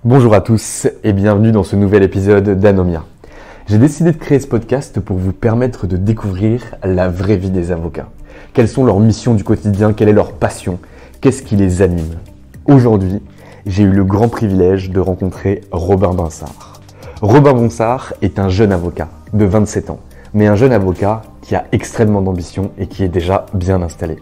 Bonjour à tous et bienvenue dans ce nouvel épisode d'Anomia. J'ai décidé de créer ce podcast pour vous permettre de découvrir la vraie vie des avocats. Quelles sont leurs missions du quotidien, quelle est leur passion, qu'est-ce qui les anime. Aujourd'hui, j'ai eu le grand privilège de rencontrer Robin Binsart. Robin Binsart est un jeune avocat de 27 ans, mais un jeune avocat qui a extrêmement d'ambition et qui est déjà bien installé.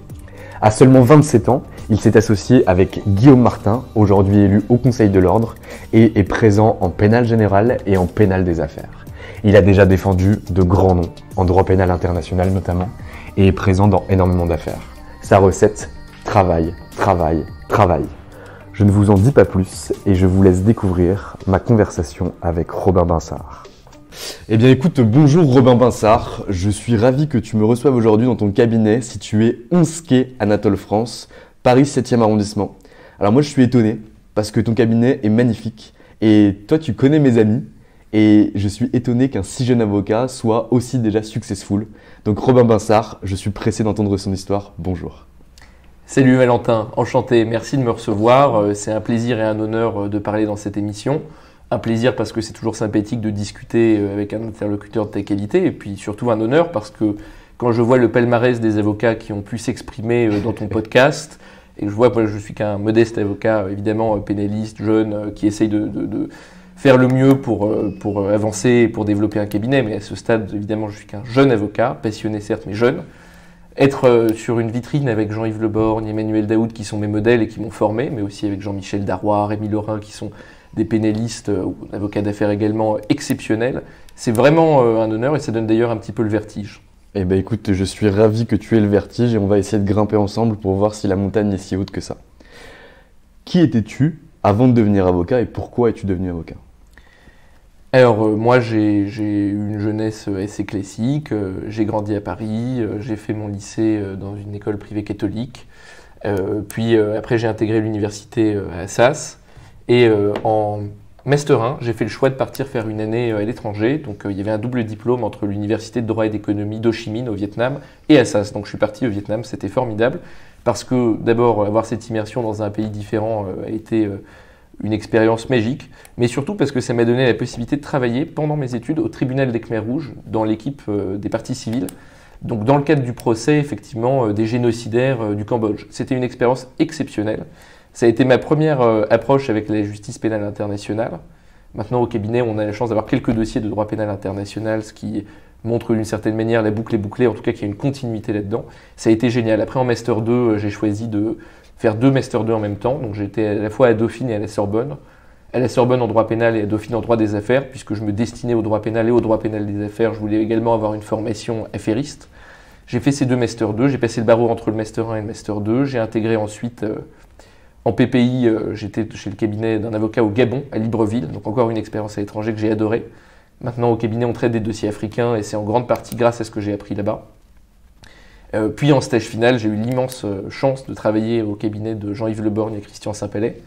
À seulement 27 ans, il s'est associé avec Guillaume Martin, aujourd'hui élu au Conseil de l'Ordre, et est présent en pénal général et en pénal des affaires. Il a déjà défendu de grands noms, en droit pénal international notamment, et est présent dans énormément d'affaires. Sa recette, travail, travail, travail. Je ne vous en dis pas plus et je vous laisse découvrir ma conversation avec Robin Binsart. Eh bien écoute, bonjour Robin Binsart, je suis ravi que tu me reçoives aujourd'hui dans ton cabinet situé 11 quai Anatole France, Paris 7e arrondissement. Alors moi je suis étonné parce que ton cabinet est magnifique et toi tu connais mes amis et je suis étonné qu'un si jeune avocat soit aussi déjà successful. Donc Robin Binsart, je suis pressé d'entendre son histoire, bonjour. Salut Valentin, enchanté, merci de me recevoir, c'est un plaisir et un honneur de parler dans cette émission. Un plaisir parce que c'est toujours sympathique de discuter avec un interlocuteur de ta qualité et puis surtout un honneur parce que quand je vois le palmarès des avocats qui ont pu s'exprimer dans ton podcast et que je vois, moi je suis qu'un modeste avocat évidemment pénaliste, jeune, qui essaye de faire le mieux pour avancer et pour développer un cabinet, mais à ce stade évidemment je suis qu'un jeune avocat, passionné certes mais jeune. Être sur une vitrine avec Jean-Yves Le Borgne, Emmanuel Daoud qui sont mes modèles et qui m'ont formé, mais aussi avec Jean-Michel Darrois, Rémi Laurin qui sont des pénalistes ou avocats d'affaires également exceptionnels. C'est vraiment un honneur et ça donne d'ailleurs un petit peu le vertige. Eh bien écoute, je suis ravi que tu aies le vertige et on va essayer de grimper ensemble pour voir si la montagne est si haute que ça. Qui étais-tu avant de devenir avocat et pourquoi es-tu devenu avocat ? Alors moi j'ai eu une jeunesse assez classique, j'ai grandi à Paris, j'ai fait mon lycée dans une école privée catholique, puis après j'ai intégré l'université à Assas. Et en Master 1, j'ai fait le choix de partir faire une année à l'étranger. Donc il y avait un double diplôme entre l'université de droit et d'économie d'Ho Chi Minh au Vietnam et Assas. Donc je suis parti au Vietnam, c'était formidable parce que d'abord avoir cette immersion dans un pays différent a été une expérience magique, mais surtout parce que ça m'a donné la possibilité de travailler pendant mes études au tribunal des Khmers rouges dans l'équipe des parties civiles. Donc dans le cadre du procès effectivement des génocidaires du Cambodge. C'était une expérience exceptionnelle. Ça a été ma première approche avec la justice pénale internationale. Maintenant, au cabinet, on a la chance d'avoir quelques dossiers de droit pénal international, ce qui montre d'une certaine manière la boucle est bouclée, en tout cas qu'il y a une continuité là-dedans. Ça a été génial. Après, en Master 2, j'ai choisi de faire 2 Master 2 en même temps. Donc j'étais à la fois à Dauphine et à la Sorbonne. À la Sorbonne en droit pénal et à Dauphine en droit des affaires, puisque je me destinais au droit pénal et au droit pénal des affaires. Je voulais également avoir une formation affairiste. J'ai fait ces 2 Master 2. J'ai passé le barreau entre le Master 1 et le Master 2. J'ai intégré ensuite... En PPI, j'étais chez le cabinet d'un avocat au Gabon, à Libreville, donc encore une expérience à l'étranger que j'ai adorée. Maintenant, au cabinet, on traite des dossiers africains et c'est en grande partie grâce à ce que j'ai appris là-bas. Puis en stage final, j'ai eu l'immense chance de travailler au cabinet de Jean-Yves Le Borgne et Christian Saint-Palais,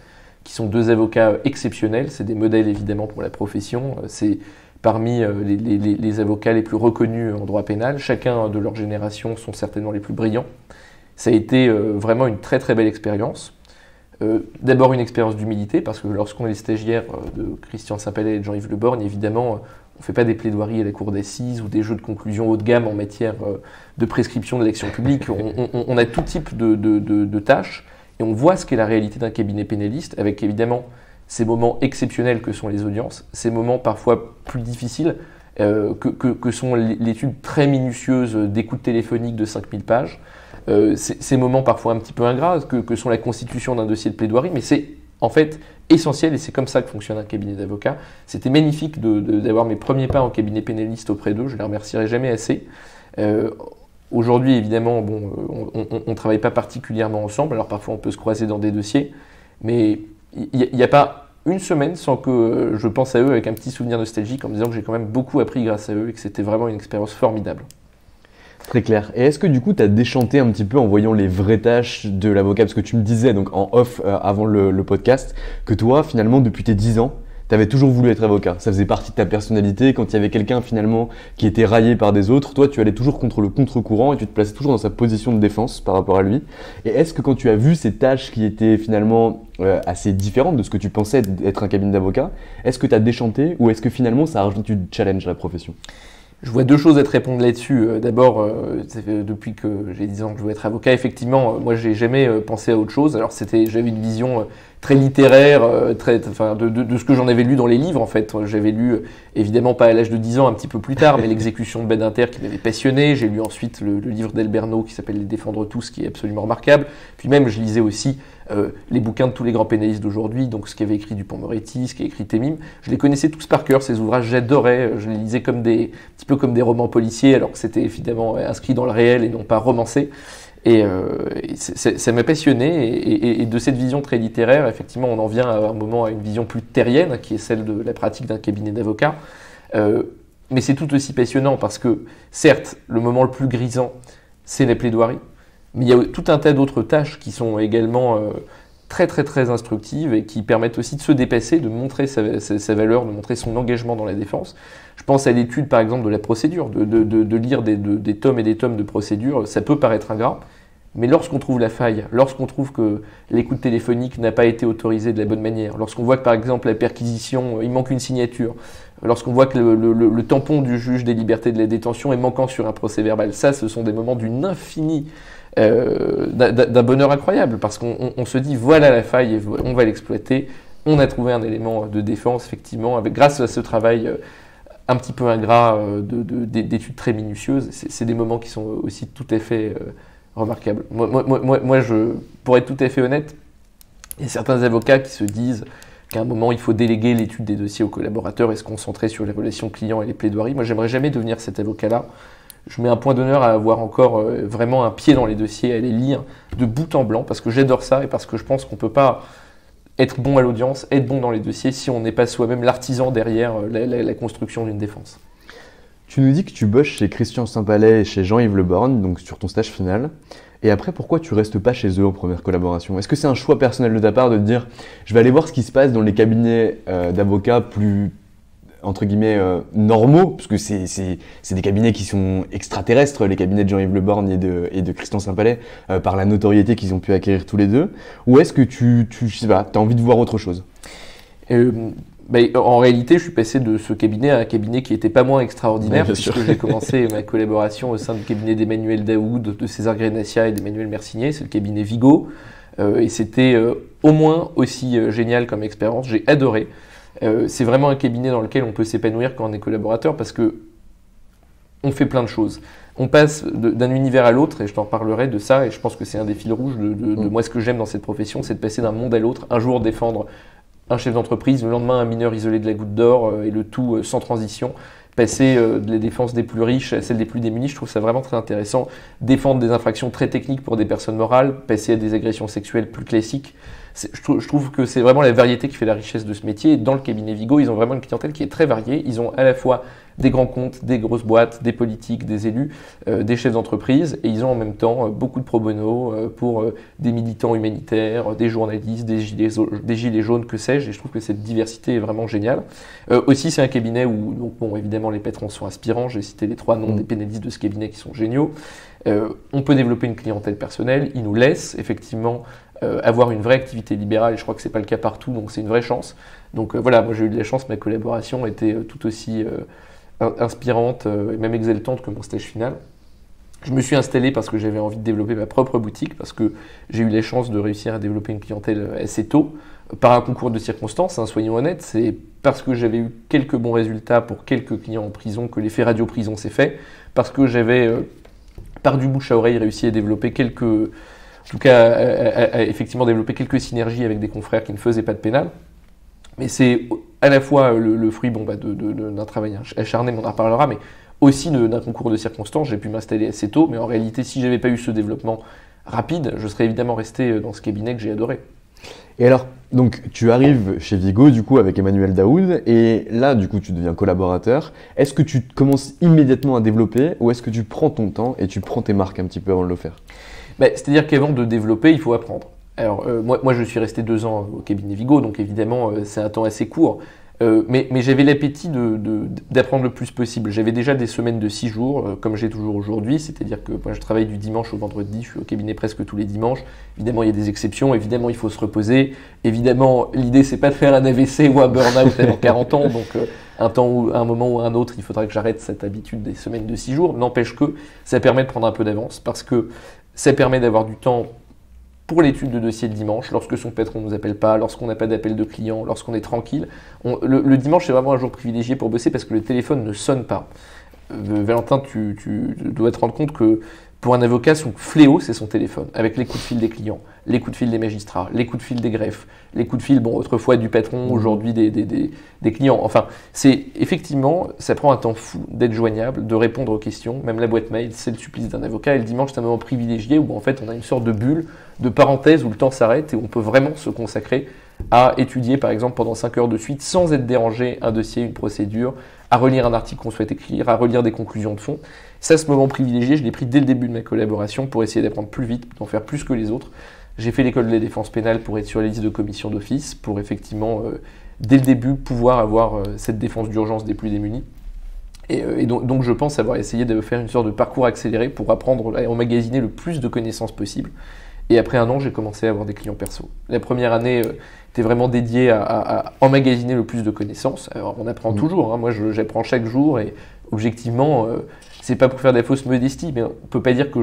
qui sont 2 avocats exceptionnels. C'est des modèles évidemment pour la profession. C'est parmi les avocats les plus reconnus en droit pénal. Chacun de leur génération sont certainement les plus brillants. Ça a été vraiment une très très belle expérience. D'abord une expérience d'humilité, parce que lorsqu'on est stagiaire de Christian Saint-Palais et de Jean-Yves Le Borgne, évidemment, on ne fait pas des plaidoiries à la cour d'assises ou des jeux de conclusion haut de gamme en matière de prescription de l'action publique. On a tout type de tâches et on voit ce qu'est la réalité d'un cabinet pénaliste, avec évidemment ces moments exceptionnels que sont les audiences, ces moments parfois plus difficiles que sont l'étude très minutieuse d'écoute téléphonique de 5000 pages. Ces moments parfois un petit peu ingrats que sont la constitution d'un dossier de plaidoirie, mais c'est en fait essentiel et c'est comme ça que fonctionne un cabinet d'avocats. C'était magnifique d'avoir mes premiers pas en cabinet pénaliste auprès d'eux, je ne les remercierai jamais assez. Aujourd'hui, évidemment, bon, on ne travaille pas particulièrement ensemble, alors parfois on peut se croiser dans des dossiers, mais il n'y a pas une semaine sans que je pense à eux avec un petit souvenir nostalgique en me disant que j'ai quand même beaucoup appris grâce à eux et que c'était vraiment une expérience formidable. Très clair. Et est-ce que du coup, tu as déchanté un petit peu en voyant les vraies tâches de l'avocat ? Parce que tu me disais donc en off avant le podcast que toi, finalement, depuis tes 10 ans, tu avais toujours voulu être avocat. Ça faisait partie de ta personnalité. Quand il y avait quelqu'un finalement qui était raillé par des autres, toi tu allais toujours contre le contre-courant et tu te plaçais toujours dans sa position de défense par rapport à lui. Et est-ce que quand tu as vu ces tâches qui étaient finalement assez différentes de ce que tu pensais être un cabinet d'avocat, est-ce que tu as déchanté ou est-ce que finalement ça a rajouté du challenge à la profession? Je vois deux choses à te répondre là-dessus. D'abord, depuis que j'ai 10 ans que je veux être avocat, effectivement, moi j'ai jamais pensé à autre chose. Alors j'avais une vision très littéraire, de ce que j'en avais lu dans les livres en fait. J'avais lu, évidemment pas à l'âge de 10 ans, un petit peu plus tard, mais L'exécution de Ben Inter qui m'avait passionné. J'ai lu ensuite le livre d'Alberno qui s'appelle Les Défendre tous, qui est absolument remarquable. Puis même, je lisais aussi les bouquins de tous les grands pénalistes d'aujourd'hui, donc ce qu'avait écrit Dupond-Moretti, ce qu'avait écrit Temim. Je les connaissais tous par cœur, ces ouvrages, j'adorais. Je les lisais un petit peu comme des romans policiers, alors que c'était évidemment inscrit dans le réel et non pas romancé. Et ça m'a passionné, et de cette vision très littéraire, effectivement, on en vient à un moment à une vision plus terrienne, qui est celle de la pratique d'un cabinet d'avocat. Mais c'est tout aussi passionnant parce que, certes, le moment le plus grisant, c'est les plaidoiries, mais il y a tout un tas d'autres tâches qui sont également très très très instructives et qui permettent aussi de se dépasser, de montrer sa valeur, de montrer son engagement dans la défense. Je pense à l'étude par exemple de la procédure, de lire des tomes et des tomes de procédure, ça peut paraître ingrat, mais lorsqu'on trouve la faille, lorsqu'on trouve que l'écoute téléphonique n'a pas été autorisée de la bonne manière, lorsqu'on voit que par exemple la perquisition, il manque une signature, lorsqu'on voit que le tampon du juge des libertés de la détention est manquant sur un procès verbal, ça ce sont des moments d'une infinie d'un bonheur incroyable, parce qu'on se dit voilà la faille et on va l'exploiter, on a trouvé un élément de défense effectivement, grâce à ce travail un petit peu ingrat d'études très minutieuses. C'est des moments qui sont aussi tout à fait remarquables. Moi, pour être tout à fait honnête, il y a certains avocats qui se disent qu'à un moment il faut déléguer l'étude des dossiers aux collaborateurs et se concentrer sur les relations clients et les plaidoiries. Moi, j'aimerais jamais devenir cet avocat-là. Je mets un point d'honneur à avoir encore vraiment un pied dans les dossiers, à les lire de bout en blanc, parce que j'adore ça et parce que je pense qu'on ne peut pas être bon à l'audience, être bon dans les dossiers, si on n'est pas soi-même l'artisan derrière la construction d'une défense. Tu nous dis que tu bosses chez Christian Saint-Palais et chez Jean-Yves Le Borgne, donc sur ton stage final. Et après, pourquoi tu restes pas chez eux en première collaboration? Est-ce que c'est un choix personnel de ta part de te dire je vais aller voir ce qui se passe dans les cabinets d'avocats plus entre guillemets normaux, parce que c'est des cabinets qui sont extraterrestres, les cabinets de Jean-Yves Le Borgne et de Christian Saint-Palais, par la notoriété qu'ils ont pu acquérir tous les deux, ou est-ce que tu je sais pas, t'as envie de voir autre chose? En réalité, je suis passé de ce cabinet à un cabinet qui n'était pas moins extraordinaire, puisque j'ai commencé ma collaboration au sein du cabinet d'Emmanuel Daoud, de César Grenassia et d'Emmanuel Mercinier, c'est le cabinet Vigo, et c'était au moins aussi génial comme expérience, j'ai adoré. C'est vraiment un cabinet dans lequel on peut s'épanouir quand on est collaborateur parce que on fait plein de choses. On passe d'un univers à l'autre et je t'en parlerai de ça et je pense que c'est un des fils rouges de moi ce que j'aime dans cette profession, c'est de passer d'un monde à l'autre, un jour défendre un chef d'entreprise, le lendemain un mineur isolé de la Goutte d'Or et le tout sans transition. Passer de la défense des plus riches à celle des plus démunis, je trouve ça vraiment très intéressant. Défendre des infractions très techniques pour des personnes morales, passer à des agressions sexuelles plus classiques. Je trouve que c'est vraiment la variété qui fait la richesse de ce métier. Et dans le cabinet Vigo, ils ont vraiment une clientèle qui est très variée. Ils ont à la fois des grands comptes, des grosses boîtes, des politiques, des élus, des chefs d'entreprise. Et ils ont en même temps beaucoup de pro bono pour des militants humanitaires, des journalistes, des gilets jaunes, que sais-je. Et je trouve que cette diversité est vraiment géniale. Aussi, c'est un cabinet où, donc, bon, évidemment, les patrons sont inspirants. J'ai cité les 3 noms des pénalistes de ce cabinet qui sont géniaux. On peut développer une clientèle personnelle. Ils nous laissent effectivement avoir une vraie activité libérale, et je crois que c'est pas le cas partout, donc c'est une vraie chance. Donc voilà, moi j'ai eu de la chance, ma collaboration était tout aussi inspirante et même exaltante que mon stage final. Je me suis installé parce que j'avais envie de développer ma propre boutique, parce que j'ai eu la chance de réussir à développer une clientèle assez tôt, par un concours de circonstances, hein, soyons honnêtes, c'est parce que j'avais eu quelques bons résultats pour quelques clients en prison que l'effet radio-prison s'est fait, parce que j'avais, par du bouche à oreille, réussi à développer effectivement développer quelques synergies avec des confrères qui ne faisaient pas de pénal. Mais c'est à la fois le fruit d'un travail acharné, on en reparlera, mais aussi d'un concours de circonstances. J'ai pu m'installer assez tôt, mais en réalité, si j'avais pas eu ce développement rapide, je serais évidemment resté dans ce cabinet que j'ai adoré. Et alors, donc tu arrives chez Vigo du coup avec Emmanuel Daoud, et là du coup tu deviens collaborateur. Est-ce que tu commences immédiatement à développer, ou est-ce que tu prends ton temps et tu prends tes marques un petit peu avant de le faire? C'est-à-dire qu'avant de développer, il faut apprendre. Alors moi je suis resté 2 ans au cabinet Vigo, donc évidemment c'est un temps assez court. Mais j'avais l'appétit d'apprendre le plus possible. J'avais déjà des semaines de 6 jours, comme j'ai toujours aujourd'hui, c'est-à-dire que moi je travaille du dimanche au vendredi, je suis au cabinet presque tous les dimanches. Évidemment, il y a des exceptions, évidemment, il faut se reposer. Évidemment, l'idée, c'est pas de faire un AVC ou un burn-out avant 40 ans, donc un moment ou un autre, il faudra que j'arrête cette habitude des semaines de 6 jours. N'empêche que ça permet de prendre un peu d'avance, parce que ça permet d'avoir du temps pour l'étude de dossier le dimanche, lorsque son patron ne nous appelle pas, lorsqu'on n'a pas d'appel de client, lorsqu'on est tranquille. Le dimanche, c'est vraiment un jour privilégié pour bosser parce que le téléphone ne sonne pas. Valentin, tu dois te rendre compte que pour un avocat, son fléau, c'est son téléphone, avec les coups de fil des clients, les coups de fil des magistrats, les coups de fil des greffes, les coups de fil, autrefois du patron, aujourd'hui des clients. Enfin, c'est effectivement, ça prend un temps fou d'être joignable, de répondre aux questions. Même la boîte mail, c'est le supplice d'un avocat. Et le dimanche, c'est un moment privilégié où en fait, on a une sorte de bulle, de parenthèse où le temps s'arrête et on peut vraiment se consacrer à étudier, par exemple, pendant 5 heures de suite, sans être dérangé, un dossier, une procédure, à relire un article qu'on souhaite écrire, à relire des conclusions de fond. Ça, ce moment privilégié, je l'ai pris dès le début de ma collaboration pour essayer d'apprendre plus vite, d'en faire plus que les autres. J'ai fait l'école de la défense pénale pour être sur les listes de commission d'office, pour effectivement, dès le début, pouvoir avoir cette défense d'urgence des plus démunis. Et donc, je pense avoir essayé de faire une sorte de parcours accéléré pour apprendre à emmagasiner le plus de connaissances possible. Et après 1 an, j'ai commencé à avoir des clients perso. La première année était vraiment dédiée à emmagasiner le plus de connaissances. Alors, on apprend toujours, hein. Moi j'apprends chaque jour et objectivement, c'est pas pour faire de la fausse modestie, mais on peut pas dire que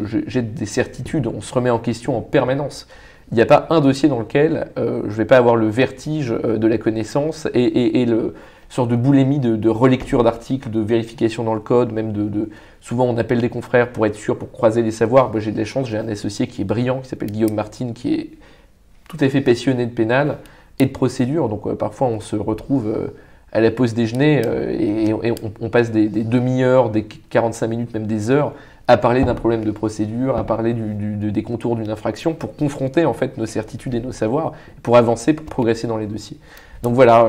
j'ai des certitudes, on se remet en question en permanence. Il n'y a pas un dossier dans lequel je vais pas avoir le vertige de la connaissance et le sorte de boulimie de relecture d'articles, de vérification dans le code, même souvent on appelle des confrères pour être sûr, pour croiser les savoirs. J'ai de la chance, j'ai un associé qui est brillant, qui s'appelle Guillaume Martin, qui est tout à fait passionné de pénal et de procédure. Donc parfois on se retrouve à la pause déjeuner et on passe des demi-heures, des 45 minutes, même des heures à parler d'un problème de procédure, à parler des contours d'une infraction pour confronter en fait nos certitudes et nos savoirs, pour avancer, pour progresser dans les dossiers. Donc voilà,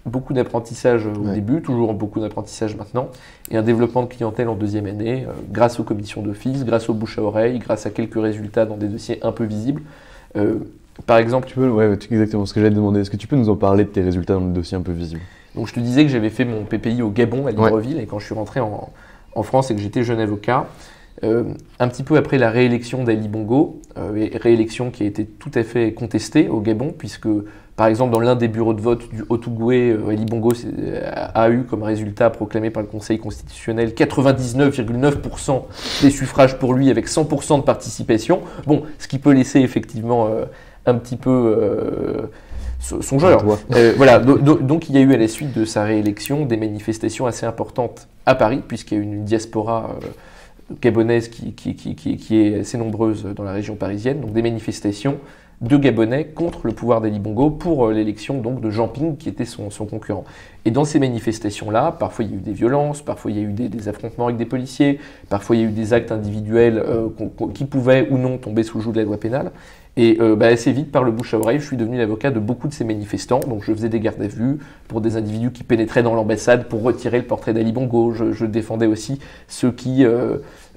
beaucoup d'apprentissage au début, toujours beaucoup d'apprentissage maintenant, et un développement de clientèle en 2e année, grâce aux commissions d'office, grâce au bouche à oreille, grâce à quelques résultats dans des dossiers un peu visibles. Par exemple, exactement ce que j'allais te demander. Est-ce que tu peux nous en parler de tes résultats dans le dossier un peu visible? Donc je te disais que j'avais fait mon PPI au Gabon, à Libreville, et quand je suis rentré en France et que j'étais jeune avocat, un petit peu après la réélection d'Ali Bongo, réélection qui a été tout à fait contestée au Gabon, puisque par exemple dans l'un des bureaux de vote du Haut-Ogooué, Ali Bongo a eu comme résultat proclamé par le Conseil constitutionnel 99,9% des suffrages pour lui avec 100% de participation. Bon, ce qui peut laisser effectivement un petit peu songeur. Voilà, donc il y a eu à la suite de sa réélection des manifestations assez importantes à Paris, puisqu'il y a eu une diaspora gabonaise qui est assez nombreuse dans la région parisienne, donc des manifestations de Gabonais contre le pouvoir d'Ali Bongo pour l'élection donc de Jean Ping qui était son concurrent. Et dans ces manifestations-là, parfois il y a eu des violences, parfois il y a eu des affrontements avec des policiers, parfois il y a eu des actes individuels qui pouvaient ou non tomber sous le joug de la loi pénale. Et assez vite, par le bouche à oreille, je suis devenu l'avocat de beaucoup de ces manifestants. Donc je faisais des gardes à vue pour des individus qui pénétraient dans l'ambassade pour retirer le portrait d'Ali Bongo. Je défendais aussi ceux qui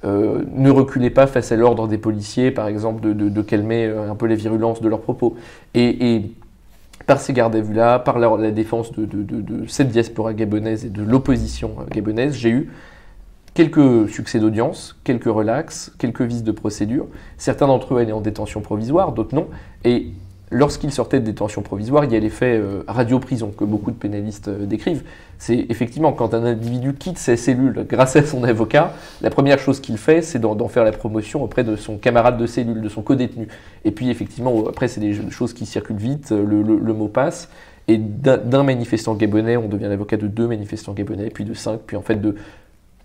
ne reculaient pas face à l'ordre des policiers, par exemple, de calmer un peu les virulences de leurs propos. Et par ces gardes à vue-là, par la défense de cette diaspora gabonaise et de l'opposition gabonaise, j'ai eu quelques succès d'audience, quelques relax, quelques vices de procédure. Certains d'entre eux allaient en détention provisoire, d'autres non. Et lorsqu'ils sortaient de détention provisoire, il y a l'effet radio-prison que beaucoup de pénalistes décrivent. C'est effectivement quand un individu quitte sa cellule grâce à son avocat, la première chose qu'il fait, c'est d'en faire la promotion auprès de son camarade de cellule, de son codétenu. Et puis effectivement, après, c'est des choses qui circulent vite, le mot passe. Et d'un manifestant gabonais, on devient l'avocat de 2 manifestants gabonais, puis de 5, puis en fait de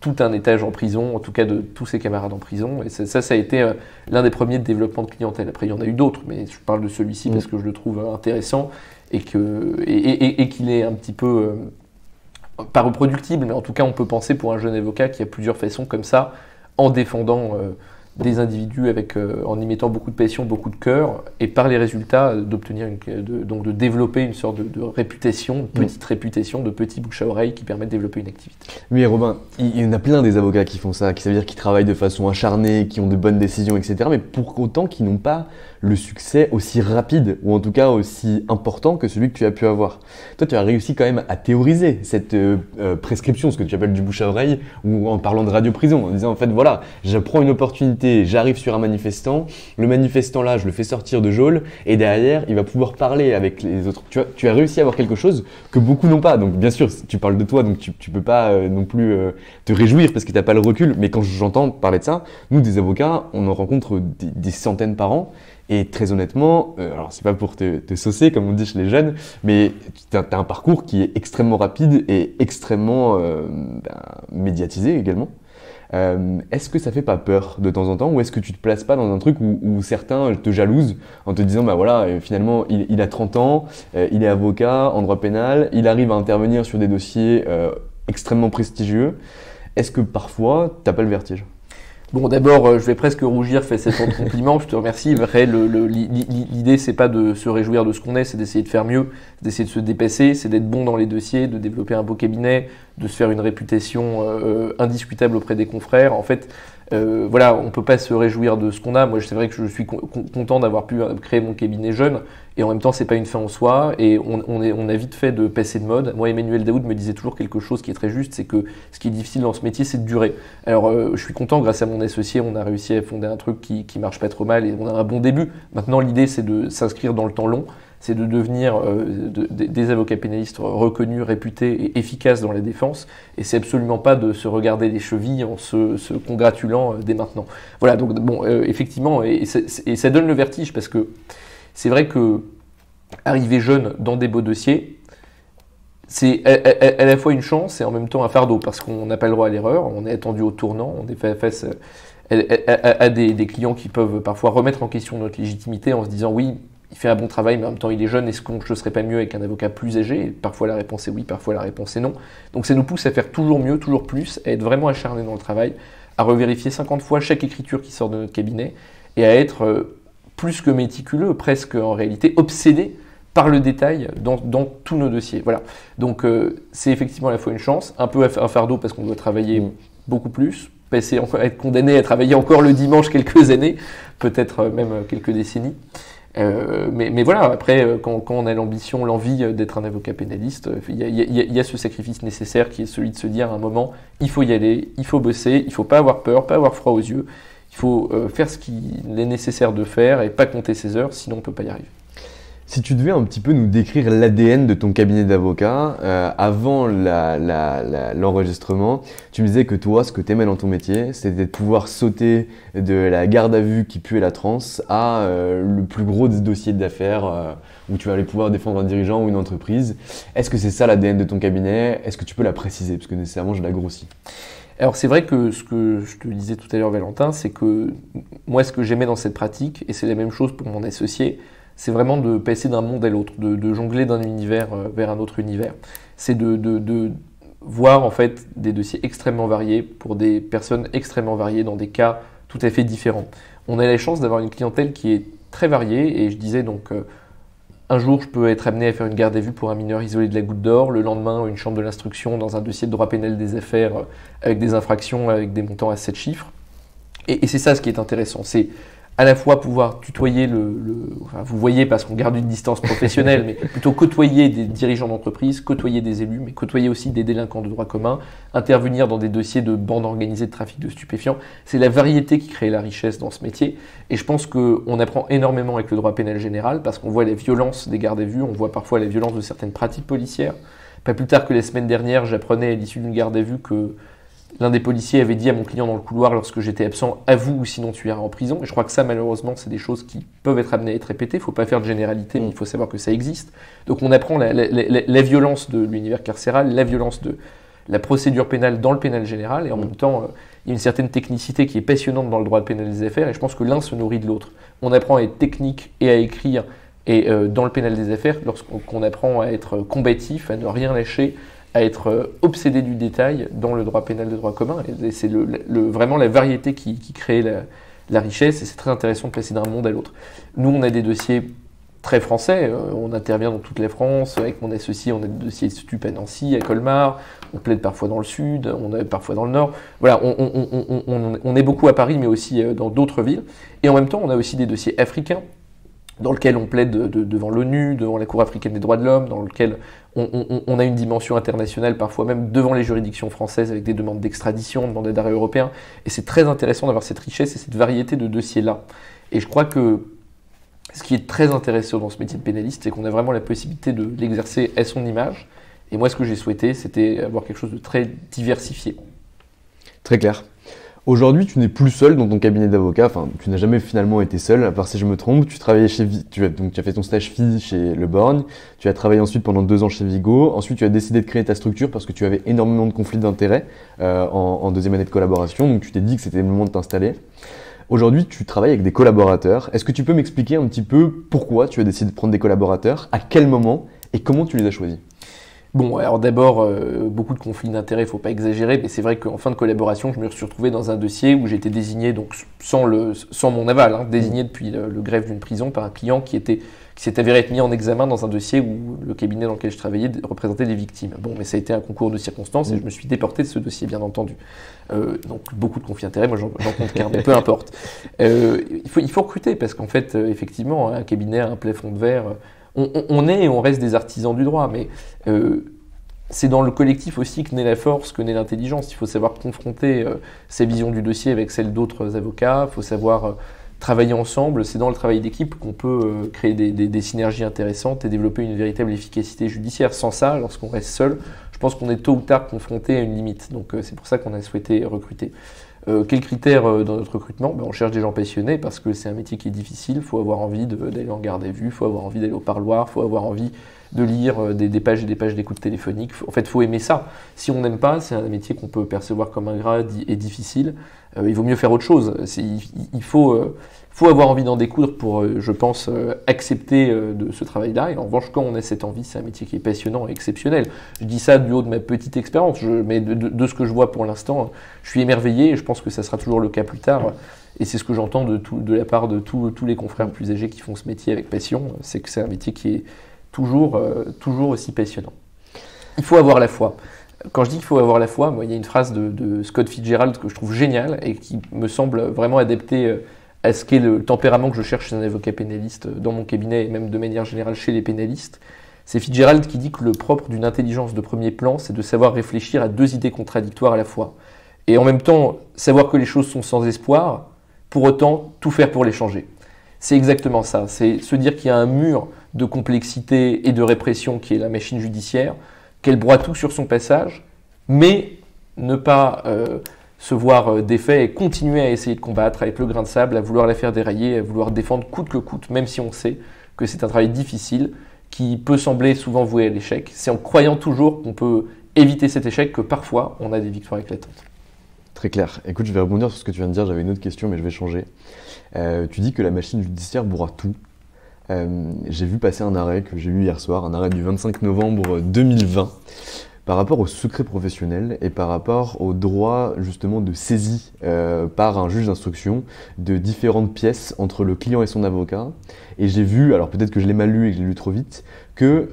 tout un étage en prison, en tout cas de tous ses camarades en prison. Et ça a été l'un des premiers de développement de clientèle. Après, il y en a eu d'autres, mais je parle de celui-ci parce que je le trouve intéressant et qu'il est un petit peu, pas reproductible, mais en tout cas, on peut penser pour un jeune avocat qu'il y a plusieurs façons comme ça, en défendant des individus en y mettant beaucoup de passion, beaucoup de cœur, et par les résultats, donc de développer une sorte de réputation, une petite réputation, de petits bouche à oreille qui permettent de développer une activité. Oui, Robin, il y en a plein des avocats qui font ça, ça veut dire qu'ils travaillent de façon acharnée, qui ont de bonnes décisions, etc. Mais pour autant qui n'ont pas le succès aussi rapide, ou en tout cas aussi important que celui que tu as pu avoir. Toi, tu as réussi quand même à théoriser cette prescription, ce que tu appelles du bouche à oreille, ou en parlant de radio-prison, en disant en fait, voilà, je prends une opportunité, j'arrive sur un manifestant, le manifestant là, je le fais sortir de geôle, et derrière, il va pouvoir parler avec les autres. Tu as réussi à avoir quelque chose que beaucoup n'ont pas. Donc bien sûr, tu parles de toi, donc tu peux pas non plus te réjouir parce que tu n'as pas le recul. Mais quand j'entends parler de ça, nous, des avocats, on en rencontre des centaines par an. Et très honnêtement, alors c'est pas pour te saucer comme on dit chez les jeunes, mais tu as un parcours qui est extrêmement rapide et extrêmement médiatisé également. Est-ce que ça fait pas peur de temps en temps, ou est-ce que tu te places pas dans un truc où certains te jalousent en te disant bah voilà, finalement il a 30 ans, il est avocat en droit pénal, il arrive à intervenir sur des dossiers extrêmement prestigieux. Est-ce que parfois t'as pas le vertige ? Bon, d'abord, je vais presque rougir, fait cet compliment, je te remercie. Après, l'idée, c'est pas de se réjouir de ce qu'on est, c'est d'essayer de faire mieux, d'essayer de se dépasser, c'est d'être bon dans les dossiers, de développer un beau cabinet, de se faire une réputation indiscutable auprès des confrères. En fait, voilà, on peut pas se réjouir de ce qu'on a. Moi, c'est vrai que je suis content d'avoir pu créer mon cabinet jeune, et en même temps, c'est pas une fin en soi, et on a vite fait de passer de mode. Moi, Emmanuel Daoud me disait toujours quelque chose qui est très juste, c'est que ce qui est difficile dans ce métier, c'est de durer. Alors, je suis content, grâce à mon associé, on a réussi à fonder un truc qui marche pas trop mal, et on a un bon début. Maintenant, l'idée, c'est de s'inscrire dans le temps long, c'est de devenir des avocats pénalistes reconnus, réputés et efficaces dans la défense. Et c'est absolument pas de se regarder les chevilles en se congratulant dès maintenant. Voilà, donc bon, effectivement, et ça donne le vertige parce que c'est vrai que arriver jeune dans des beaux dossiers, c'est à la fois une chance et en même temps un fardeau parce qu'on n'a pas le droit à l'erreur, on est attendu au tournant, on est face à des clients qui peuvent parfois remettre en question notre légitimité en se disant oui, il fait un bon travail, mais en même temps il est jeune, est-ce qu'on ne serait pas mieux avec un avocat plus âgé? Et parfois la réponse est oui, parfois la réponse est non. Donc ça nous pousse à faire toujours mieux, toujours plus, à être vraiment acharné dans le travail, à revérifier 50 fois chaque écriture qui sort de notre cabinet, et à être plus que méticuleux, presque en réalité obsédé par le détail dans tous nos dossiers. Voilà. Donc c'est effectivement à la fois une chance, un peu un fardeau parce qu'on doit travailler beaucoup plus, être condamné à travailler encore le dimanche quelques années, peut-être même quelques décennies. Mais voilà, après, quand on a l'ambition, l'envie d'être un avocat pénaliste, il y a ce sacrifice nécessaire qui est celui de se dire à un moment, il faut y aller, il faut bosser, il ne faut pas avoir peur, pas avoir froid aux yeux, il faut faire ce qu'il est nécessaire de faire et pas compter ses heures, sinon on ne peut pas y arriver. Si tu devais un petit peu nous décrire l'ADN de ton cabinet d'avocat, avant l'enregistrement, tu me disais que toi, ce que tu aimais dans ton métier, c'était de pouvoir sauter de la garde à vue qui puait la transe à le plus gros des dossiers d'affaires où tu vas aller pouvoir défendre un dirigeant ou une entreprise. Est-ce que c'est ça l'ADN de ton cabinet? Est-ce que tu peux la préciser? Parce que nécessairement, je la grossis. Alors c'est vrai que ce que je te disais tout à l'heure, Valentin, c'est que moi, ce que j'aimais dans cette pratique, et c'est la même chose pour mon associé, c'est vraiment de passer d'un monde à l'autre, de jongler d'un univers vers un autre univers. C'est de voir en fait des dossiers extrêmement variés pour des personnes extrêmement variées dans des cas tout à fait différents. On a la chance d'avoir une clientèle qui est très variée et je disais donc un jour je peux être amené à faire une garde à vue pour un mineur isolé de la Goutte d'Or, le lendemain une chambre de l'instruction dans un dossier de droit pénal des affaires avec des infractions avec des montants à 7 chiffres. Et c'est ça ce qui est intéressant, c'est à la fois pouvoir tutoyer enfin, vous voyez parce qu'on garde une distance professionnelle, mais plutôt côtoyer des dirigeants d'entreprise, côtoyer des élus, mais côtoyer aussi des délinquants de droit commun, intervenir dans des dossiers de bandes organisées de trafic de stupéfiants. C'est la variété qui crée la richesse dans ce métier. Et je pense qu'on apprend énormément avec le droit pénal général parce qu'on voit la violence des gardes à vue, on voit parfois la violence de certaines pratiques policières. Pas plus tard que la semaine dernière, j'apprenais à l'issue d'une garde à vue que l'un des policiers avait dit à mon client dans le couloir lorsque j'étais absent, avoue ou sinon tu iras en prison. Et je crois que ça, malheureusement, c'est des choses qui peuvent être amenées à être répétées. Il ne faut pas faire de généralité, mais il faut savoir que ça existe. Donc on apprend la violence de l'univers carcéral, la violence de la procédure pénale dans le pénal général. Et en même temps, il y a une certaine technicité qui est passionnante dans le droit pénal des affaires. Et je pense que l'un se nourrit de l'autre. On apprend à être technique et à écrire et dans le pénal des affaires lorsqu'on apprend à être combatif, à ne rien lâcher, à être obsédé du détail dans le droit pénal de droit commun. Et c'est vraiment la variété qui crée la richesse, et c'est très intéressant de passer d'un monde à l'autre. Nous, on a des dossiers très français, on intervient dans toute la France, avec mon associé, on a des dossiers stup à Nancy, à Colmar, on plaide parfois dans le sud, on est parfois dans le nord. Voilà, on est beaucoup à Paris, mais aussi dans d'autres villes. Et en même temps, on a aussi des dossiers africains, dans lesquels on plaide devant l'ONU, devant la Cour africaine des droits de l'homme, dans lequel on a une dimension internationale, parfois même devant les juridictions françaises, avec des demandes d'extradition, demandes d'arrêt européen. Et c'est très intéressant d'avoir cette richesse et cette variété de dossiers-là. Et je crois que ce qui est très intéressant dans ce métier de pénaliste, c'est qu'on a vraiment la possibilité de l'exercer à son image. Et moi, ce que j'ai souhaité, c'était avoir quelque chose de très diversifié. Très clair. Aujourd'hui, tu n'es plus seul dans ton cabinet d'avocat, enfin, tu n'as jamais finalement été seul, à part si je me trompe. Tu travaillais tu as fait ton stage FI chez Le Borgne, tu as travaillé ensuite pendant 2 ans chez Vigo, ensuite tu as décidé de créer ta structure parce que tu avais énormément de conflits d'intérêts en deuxième année de collaboration, donc tu t'es dit que c'était le moment de t'installer. Aujourd'hui, tu travailles avec des collaborateurs. Est-ce que tu peux m'expliquer un petit peu pourquoi tu as décidé de prendre des collaborateurs, à quel moment et comment tu les as choisis ? Bon, alors d'abord, beaucoup de conflits d'intérêts, il ne faut pas exagérer, mais c'est vrai qu'en fin de collaboration, je me suis retrouvé dans un dossier où j'étais désigné, donc sans mon aval, désigné depuis le greffe d'une prison par un client qui s'est avéré être mis en examen dans un dossier où le cabinet dans lequel je travaillais représentait des victimes. Bon, mais ça a été un concours de circonstances et je me suis déporté de ce dossier, bien entendu. Donc beaucoup de conflits d'intérêts, moi j'en compte qu'un, mais peu importe. Il faut recruter parce qu'en fait, effectivement, un cabinet a un plafond de verre. On est et on reste des artisans du droit, mais c'est dans le collectif aussi que naît la force, que naît l'intelligence. Il faut savoir confronter sa vision du dossier avec celle d'autres avocats, il faut savoir travailler ensemble. C'est dans le travail d'équipe qu'on peut créer des synergies intéressantes et développer une véritable efficacité judiciaire. Sans ça, lorsqu'on reste seul, je pense qu'on est tôt ou tard confronté à une limite. Donc c'est pour ça qu'on a souhaité recruter. Quels critères dans notre recrutement ? On cherche des gens passionnés parce que c'est un métier qui est difficile. Il faut avoir envie d'aller en garde à vue, il faut avoir envie d'aller au parloir, il faut avoir envie de lire des pages et des pages d'écoute téléphonique. En fait, il faut aimer ça. Si on n'aime pas, c'est un métier qu'on peut percevoir comme ingrat et difficile. Il vaut mieux faire autre chose. Il faut avoir envie d'en découdre pour, je pense, accepter de ce travail-là. Et en revanche, quand on a cette envie, c'est un métier qui est passionnant et exceptionnel. Je dis ça du haut de ma petite expérience, mais de ce que je vois pour l'instant, je suis émerveillé et je pense que ça sera toujours le cas plus tard. Et c'est ce que j'entends de la part de tous les confrères plus âgés qui font ce métier avec passion, c'est que c'est un métier qui est toujours aussi passionnant. Il faut avoir la foi. Quand je dis qu'il faut avoir la foi, moi, il y a une phrase de Scott Fitzgerald que je trouve géniale et qui me semble vraiment adaptée à ce qu'est le tempérament que je cherche chez un avocat pénaliste dans mon cabinet et même de manière générale chez les pénalistes. C'est Fitzgerald qui dit que le propre d'une intelligence de premier plan, c'est de savoir réfléchir à 2 idées contradictoires à la fois. Et en même temps, savoir que les choses sont sans espoir, pour autant tout faire pour les changer. C'est exactement ça, c'est se dire qu'il y a un mur de complexité et de répression qui est la machine judiciaire, qu'elle broie tout sur son passage, mais ne pas se voir défait et continuer à essayer de combattre avec le grain de sable, à vouloir la faire dérailler, à vouloir défendre coûte que coûte, même si on sait que c'est un travail difficile, qui peut sembler souvent voué à l'échec. C'est en croyant toujours qu'on peut éviter cet échec que parfois on a des victoires éclatantes. Très clair. Écoute, je vais rebondir sur ce que tu viens de dire, j'avais une autre question mais je vais changer. Tu dis que la machine judiciaire broie tout. J'ai vu passer un arrêt que j'ai eu hier soir, un arrêt du 25 novembre 2020, par rapport au secret professionnel et par rapport au droit justement de saisie par un juge d'instruction de différentes pièces entre le client et son avocat. Et j'ai vu, alors peut-être que je l'ai mal lu et que je l'ai lu trop vite, que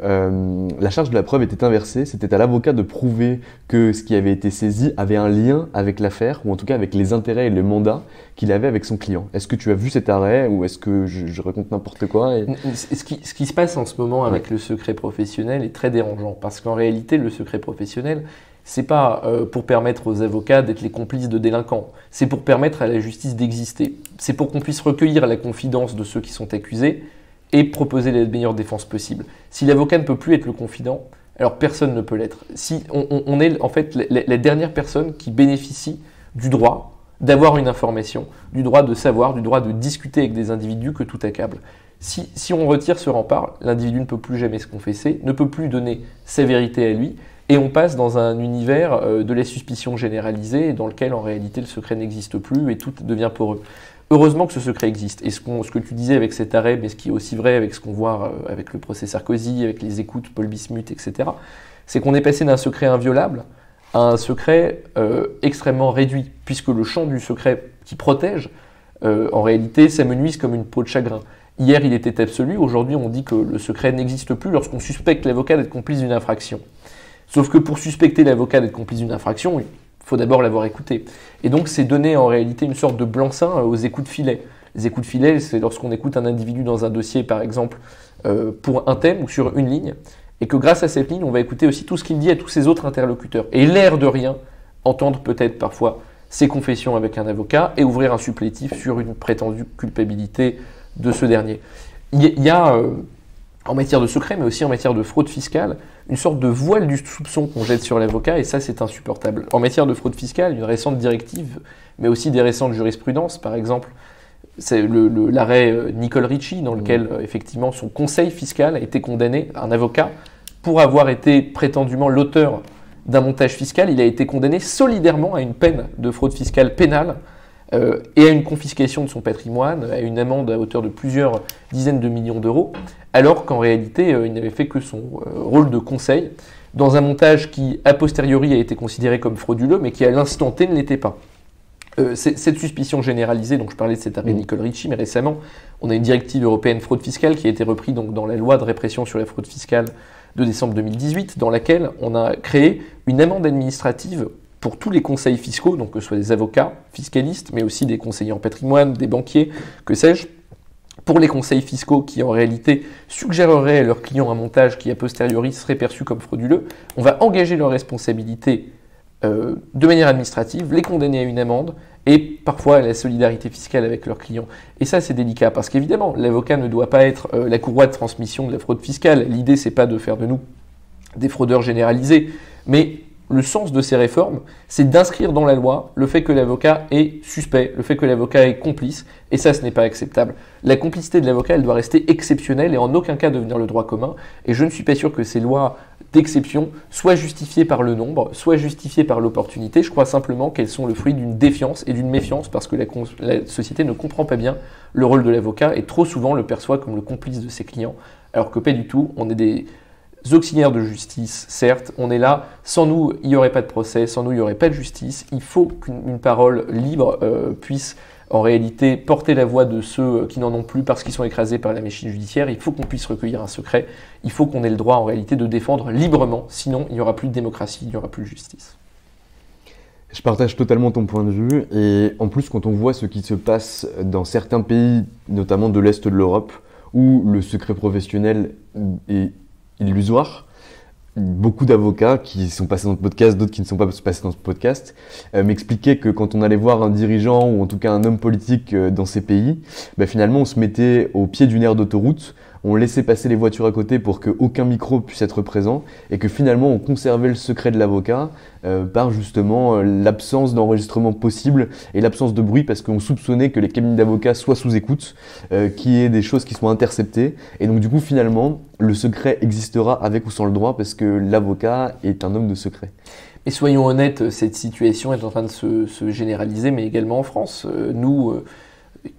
la charge de la preuve était inversée. C'était à l'avocat de prouver que ce qui avait été saisi avait un lien avec l'affaire, ou en tout cas avec les intérêts et le mandat qu'il avait avec son client. Est-ce que tu as vu cet arrêt ou est-ce que je raconte n'importe quoi Ce qui se passe en ce moment avec le secret professionnel est très dérangeant parce qu'en réalité, le secret professionnel, c'est pas pour permettre aux avocats d'être les complices de délinquants, c'est pour permettre à la justice d'exister. C'est pour qu'on puisse recueillir la confidence de ceux qui sont accusés et proposer la meilleure défense possible. Si l'avocat ne peut plus être le confident, alors personne ne peut l'être. Si on est en fait la dernière personne qui bénéficie du droit d'avoir une information, du droit de savoir, du droit de discuter avec des individus que tout accable. Si on retire ce rempart, l'individu ne peut plus jamais se confesser, ne peut plus donner sa vérité à lui, et on passe dans un univers de la suspicion généralisée dans lequel en réalité le secret n'existe plus et tout devient poreux. Heureusement que ce secret existe. Et ce que tu disais avec cet arrêt, mais ce qui est aussi vrai avec ce qu'on voit avec le procès Sarkozy, avec les écoutes Paul Bismuth, etc., c'est qu'on est passé d'un secret inviolable à un secret extrêmement réduit, puisque le champ du secret qui protège en réalité, s'amenuisent comme une peau de chagrin. Hier, il était absolu. Aujourd'hui, on dit que le secret n'existe plus lorsqu'on suspecte l'avocat d'être complice d'une infraction. Sauf que pour suspecter l'avocat d'être complice d'une infraction, il faut d'abord l'avoir écouté. Et donc, c'est donner en réalité une sorte de blanc-seing aux écoutes filet. Les écoutes filet, c'est lorsqu'on écoute un individu dans un dossier, par exemple, pour un thème ou sur une ligne, et que grâce à cette ligne, on va écouter aussi tout ce qu'il dit à tous ses autres interlocuteurs. Et l'air de rien, entendre peut-être parfois ses confessions avec un avocat et ouvrir un supplétif sur une prétendue culpabilité de ce dernier. Il y a, en matière de secret, mais aussi en matière de fraude fiscale, une sorte de voile du soupçon qu'on jette sur l'avocat, et ça, c'est insupportable. En matière de fraude fiscale, une récente directive, mais aussi des récentes jurisprudences, par exemple, c'est l'arrêt Nicole Ricci, dans lequel, effectivement, son conseil fiscal a été condamné, un avocat, pour avoir été prétendument l'auteur d'un montage fiscal. Il a été condamné solidairement à une peine de fraude fiscale pénale, et à une confiscation de son patrimoine, à une amende à hauteur de plusieurs dizaines de millions d'euros, alors qu'en réalité, il n'avait fait que son rôle de conseil, dans un montage qui, a posteriori, a été considéré comme frauduleux, mais qui, à l'instant T, ne l'était pas. Cette suspicion généralisée, donc je parlais de cet arrêt Nicole Ricci, mais récemment, on a une directive européenne fraude fiscale qui a été reprise donc, dans la loi de répression sur la fraude fiscale de décembre 2018, dans laquelle on a créé une amende administrative pour tous les conseils fiscaux, donc que ce soit des avocats, fiscalistes, mais aussi des conseillers en patrimoine, des banquiers, que sais-je, pour les conseils fiscaux qui en réalité suggéreraient à leurs clients un montage qui a posteriori serait perçu comme frauduleux, on va engager leur responsabilité de manière administrative, les condamner à une amende et parfois à la solidarité fiscale avec leurs clients. Et ça, c'est délicat parce qu'évidemment, l'avocat ne doit pas être la courroie de transmission de la fraude fiscale. L'idée, c'est pas de faire de nous des fraudeurs généralisés, mais le sens de ces réformes, c'est d'inscrire dans la loi le fait que l'avocat est suspect, le fait que l'avocat est complice, et ça, ce n'est pas acceptable. La complicité de l'avocat, elle doit rester exceptionnelle et en aucun cas devenir le droit commun, et je ne suis pas sûr que ces lois d'exception soient justifiées par le nombre, soient justifiées par l'opportunité. Je crois simplement qu'elles sont le fruit d'une défiance et d'une méfiance, parce que la société ne comprend pas bien le rôle de l'avocat, et trop souvent le perçoit comme le complice de ses clients, alors que pas du tout, on est des auxiliaires de justice, certes, on est là, sans nous, il n'y aurait pas de procès, sans nous, il n'y aurait pas de justice. Il faut qu'une parole libre puisse en réalité porter la voix de ceux qui n'en ont plus parce qu'ils sont écrasés par la machine judiciaire. Il faut qu'on puisse recueillir un secret, il faut qu'on ait le droit en réalité de défendre librement, sinon il n'y aura plus de démocratie, il n'y aura plus de justice. Je partage totalement ton point de vue, et en plus quand on voit ce qui se passe dans certains pays, notamment de l'Est de l'Europe, où le secret professionnel est illusoire. Beaucoup d'avocats qui sont passés dans ce podcast, d'autres qui ne sont pas passés dans ce podcast, m'expliquaient que quand on allait voir un dirigeant ou en tout cas un homme politique dans ces pays, finalement on se mettait au pied d'une aire d'autoroute, on laissait passer les voitures à côté pour qu'aucun micro puisse être présent et que finalement on conservait le secret de l'avocat par justement l'absence d'enregistrement possible et l'absence de bruit parce qu'on soupçonnait que les cabinets d'avocats soient sous écoute, qu'il y ait des choses qui soient interceptées et donc du coup finalement le secret existera avec ou sans le droit parce que l'avocat est un homme de secret. Et soyons honnêtes, cette situation est en train de se généraliser, mais également en France. Nous,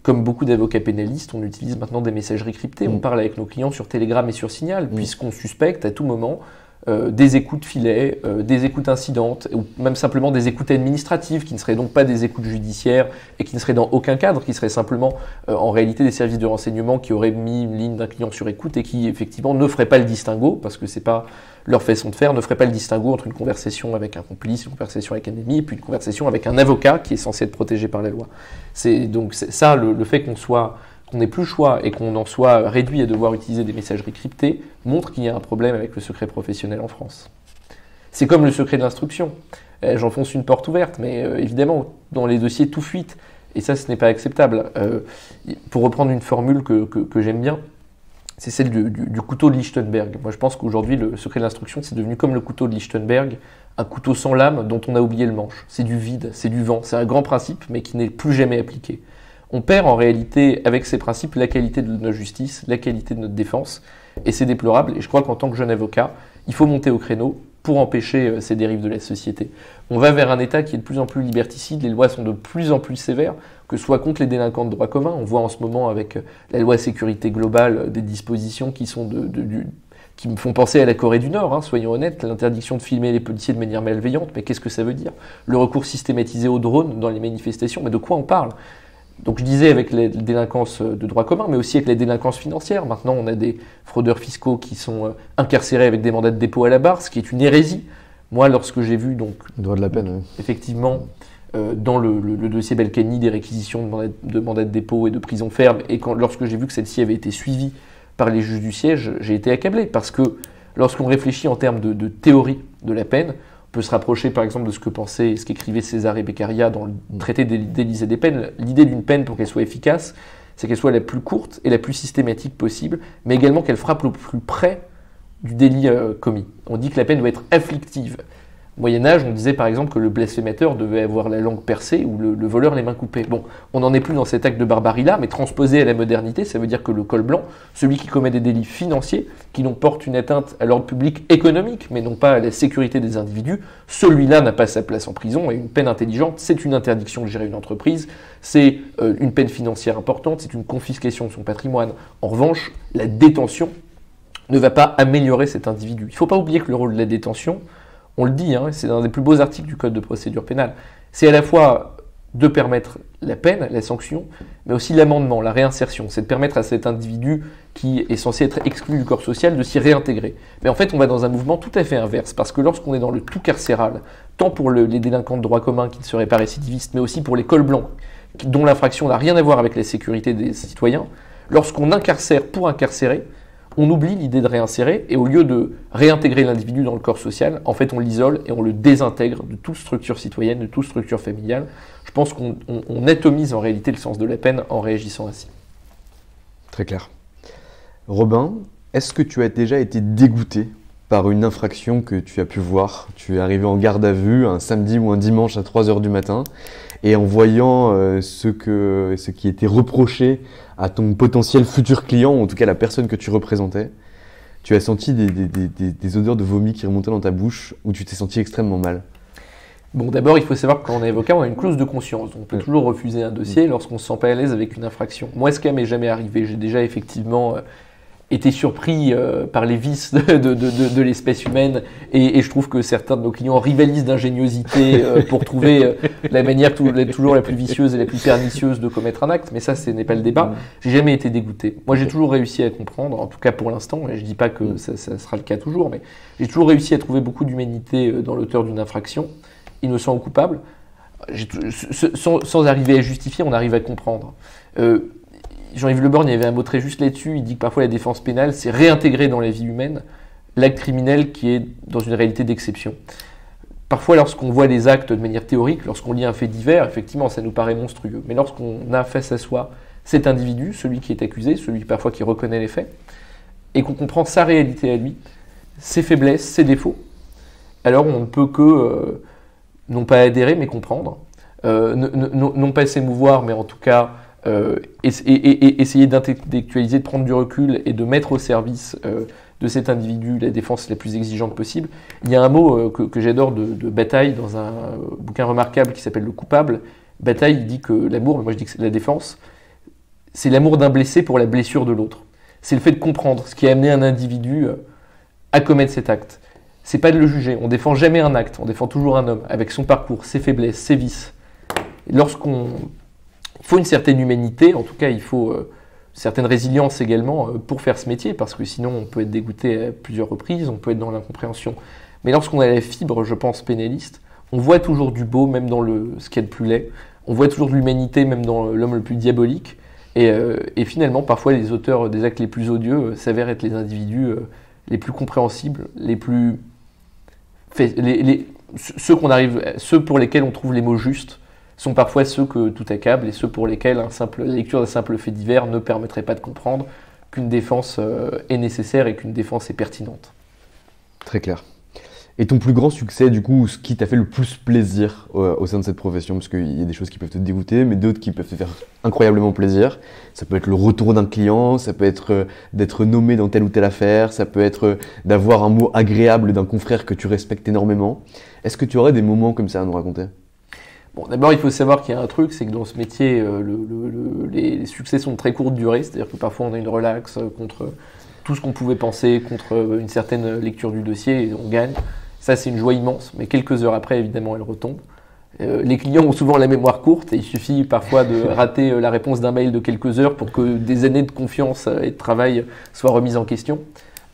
comme beaucoup d'avocats pénalistes, on utilise maintenant des messageries cryptées. On parle avec nos clients sur Telegram et sur Signal, puisqu'on suspecte à tout moment des écoutes filets, des écoutes incidentes, ou même simplement des écoutes administratives, qui ne seraient donc pas des écoutes judiciaires et qui ne seraient dans aucun cadre, qui seraient simplement en réalité des services de renseignement qui auraient mis une ligne d'un client sur écoute et qui effectivement ne feraient pas le distinguo, parce que c'est pas leur façon de faire, ne ferait pas le distinguo entre une conversation avec un complice, une conversation avec un ennemi, et puis une conversation avec un avocat qui est censé être protégé par la loi. C'est donc ça, le fait qu'on n'ait plus le choix et qu'on en soit réduit à devoir utiliser des messageries cryptées montre qu'il y a un problème avec le secret professionnel en France. C'est comme le secret de l'instruction. J'enfonce une porte ouverte, mais évidemment, dans les dossiers, tout fuite. Et ça, ce n'est pas acceptable. Pour reprendre une formule que j'aime bien, c'est celle du couteau de Lichtenberg. Moi, je pense qu'aujourd'hui, le secret de l'instruction, c'est devenu comme le couteau de Lichtenberg, un couteau sans lame dont on a oublié le manche. C'est du vide, c'est du vent, c'est un grand principe, mais qui n'est plus jamais appliqué. On perd en réalité, avec ces principes, la qualité de notre justice, la qualité de notre défense, et c'est déplorable. Et je crois qu'en tant que jeune avocat, il faut monter au créneau pour empêcher ces dérives de la société. On va vers un État qui est de plus en plus liberticide, les lois sont de plus en plus sévères, que ce soit contre les délinquants de droit commun. On voit en ce moment avec la loi sécurité globale des dispositions qui sont qui me font penser à la Corée du Nord, soyons honnêtes, l'interdiction de filmer les policiers de manière malveillante, mais qu'est-ce que ça veut dire? Le recours systématisé aux drones dans les manifestations, mais de quoi on parle? Donc je disais avec les délinquances de droit commun, mais aussi avec les délinquances financières. Maintenant, on a des fraudeurs fiscaux qui sont incarcérés avec des mandats de dépôt à la barre, ce qui est une hérésie. Moi, lorsque j'ai vu, donc, Le droit de la peine, oui. effectivement, dans le dossier Balkany, des réquisitions de mandats de dépôt et de prison ferme, et lorsque j'ai vu que celle-ci avait été suivie par les juges du siège, j'ai été accablé, parce que lorsqu'on réfléchit en termes de théorie de la peine, on peut se rapprocher par exemple de ce que pensait et ce qu'écrivait César et Beccaria dans le traité d'Élysée des peines. L'idée d'une peine, pour qu'elle soit efficace, c'est qu'elle soit la plus courte et la plus systématique possible, mais également qu'elle frappe le plus près du délit commis. On dit que la peine doit être afflictive. Au Moyen-Âge, on disait par exemple que le blasphémateur devait avoir la langue percée ou le voleur les mains coupées. Bon, on n'en est plus dans cet acte de barbarie-là, mais transposé à la modernité, ça veut dire que le col blanc, celui qui commet des délits financiers, qui n'ont portent une atteinte à l'ordre public économique, mais non pas à la sécurité des individus, celui-là n'a pas sa place en prison, et une peine intelligente, c'est une interdiction de gérer une entreprise, c'est une peine financière importante, c'est une confiscation de son patrimoine. En revanche, la détention ne va pas améliorer cet individu. Il ne faut pas oublier que le rôle de la détention, on le dit, c'est un des plus beaux articles du Code de procédure pénale, c'est à la fois de permettre la peine, la sanction, mais aussi l'amendement, la réinsertion. C'est de permettre à cet individu qui est censé être exclu du corps social de s'y réintégrer. Mais en fait, on va dans un mouvement tout à fait inverse, parce que lorsqu'on est dans le tout carcéral, tant pour les délinquants de droit commun qui ne seraient pas récidivistes, mais aussi pour les cols blancs, dont l'infraction n'a rien à voir avec la sécurité des citoyens, lorsqu'on incarcère pour incarcérer, on oublie l'idée de réinsérer, et au lieu de réintégrer l'individu dans le corps social, en fait on l'isole et on le désintègre de toute structure citoyenne, de toute structure familiale. Je pense qu'on atomise en réalité le sens de la peine en réagissant ainsi. Très clair. Robin, est-ce que tu as déjà été dégoûté par une infraction que tu as pu voir? Tu es arrivé en garde à vue un samedi ou un dimanche à 3h du matin, et en voyant ce qui était reproché à ton potentiel futur client, ou en tout cas la personne que tu représentais, tu as senti des odeurs de vomi qui remontaient dans ta bouche, ou tu t'es senti extrêmement mal? Bon, d'abord, il faut savoir que quand on est avocat, on a une clause de conscience. On peut toujours refuser un dossier lorsqu'on ne se sent pas à l'aise avec une infraction. Moi, ce cas m'est jamais arrivé. J'ai déjà effectivement été surpris par les vices de l'espèce humaine, et je trouve que certains de nos clients rivalisent d'ingéniosité pour trouver la manière toujours la plus vicieuse et la plus pernicieuse de commettre un acte, mais ça, ce n'est pas le débat. J'ai jamais été dégoûté. Moi, j'ai toujours réussi à comprendre, en tout cas pour l'instant, et je dis pas que ça sera le cas toujours, mais j'ai toujours réussi à trouver beaucoup d'humanité dans l'auteur d'une infraction, innocent ou coupable. Sans arriver à justifier, on arrive à comprendre. Jean-Yves Le Borgne, il y avait un mot très juste là-dessus, il dit que parfois la défense pénale, c'est réintégrer dans la vie humaine l'acte criminel qui est dans une réalité d'exception. Parfois, lorsqu'on voit des actes de manière théorique, lorsqu'on lit un fait divers, effectivement, ça nous paraît monstrueux. Mais lorsqu'on a face à soi cet individu, celui qui est accusé, celui parfois qui reconnaît les faits, et qu'on comprend sa réalité à lui, ses faiblesses, ses défauts, alors on ne peut que, non pas adhérer, mais comprendre, non pas s'émouvoir, mais en tout cas essayer d'intellectualiser, de prendre du recul et de mettre au service de cet individu la défense la plus exigeante possible. Il y a un mot que j'adore de Bataille dans un bouquin remarquable qui s'appelle Le Coupable. Bataille, il dit que l'amour, mais moi je dis que c'est la défense, c'est l'amour d'un blessé pour la blessure de l'autre. C'est le fait de comprendre ce qui a amené un individu à commettre cet acte. C'est pas de le juger, on défend jamais un acte, on défend toujours un homme avec son parcours, ses faiblesses, ses vices. Il faut une certaine humanité, en tout cas il faut certaine résilience également pour faire ce métier, parce que sinon on peut être dégoûté à plusieurs reprises, on peut être dans l'incompréhension. Mais lorsqu'on a la fibre, je pense, pénaliste, on voit toujours du beau, même dans ce qu'il y a de plus laid, on voit toujours de l'humanité, même dans l'homme le plus diabolique, et finalement parfois les auteurs des actes les plus odieux s'avèrent être les individus les plus compréhensibles, ceux pour lesquels on trouve les mots justes, sont parfois ceux que tout accable et ceux pour lesquels la lecture d'un simple fait divers ne permettrait pas de comprendre qu'une défense est nécessaire et qu'une défense est pertinente. Très clair. Et ton plus grand succès, du coup, ce qui t'a fait le plus plaisir au sein de cette profession, parce qu'il y a des choses qui peuvent te dégoûter, mais d'autres qui peuvent te faire incroyablement plaisir. Ça peut être le retour d'un client, ça peut être d'être nommé dans telle ou telle affaire, ça peut être d'avoir un mot agréable d'un confrère que tu respectes énormément. Est-ce que tu aurais des moments comme ça à nous raconter ? Bon, d'abord, il faut savoir qu'il y a un truc, c'est que dans ce métier, les succès sont de très courte durée, c'est-à-dire que parfois on a une relaxe contre tout ce qu'on pouvait penser, contre une certaine lecture du dossier, et on gagne. Ça, c'est une joie immense, mais quelques heures après, évidemment, elle retombe. Les clients ont souvent la mémoire courte et il suffit parfois de rater la réponse d'un mail de quelques heures pour que des années de confiance et de travail soient remises en question.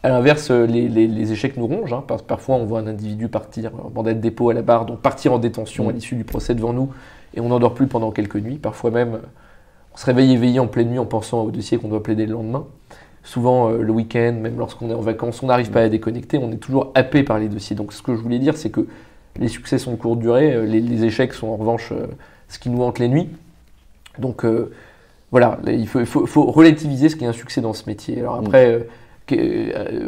À l'inverse, les échecs nous rongent. Parfois, on voit un individu partir en mandat de dépôt à la barre, donc partir en détention à l'issue du procès devant nous, et on n'en dort plus pendant quelques nuits. Parfois même, on se réveille éveillé en pleine nuit en pensant au dossier qu'on doit plaider le lendemain. Souvent, le week-end, même lorsqu'on est en vacances, on n'arrive pas à déconnecter, on est toujours happé par les dossiers. Donc, ce que je voulais dire, c'est que les succès sont de courte durée, les échecs sont en revanche ce qui nous hante les nuits. Donc, voilà, il faut relativiser ce qui est un succès dans ce métier. Alors après,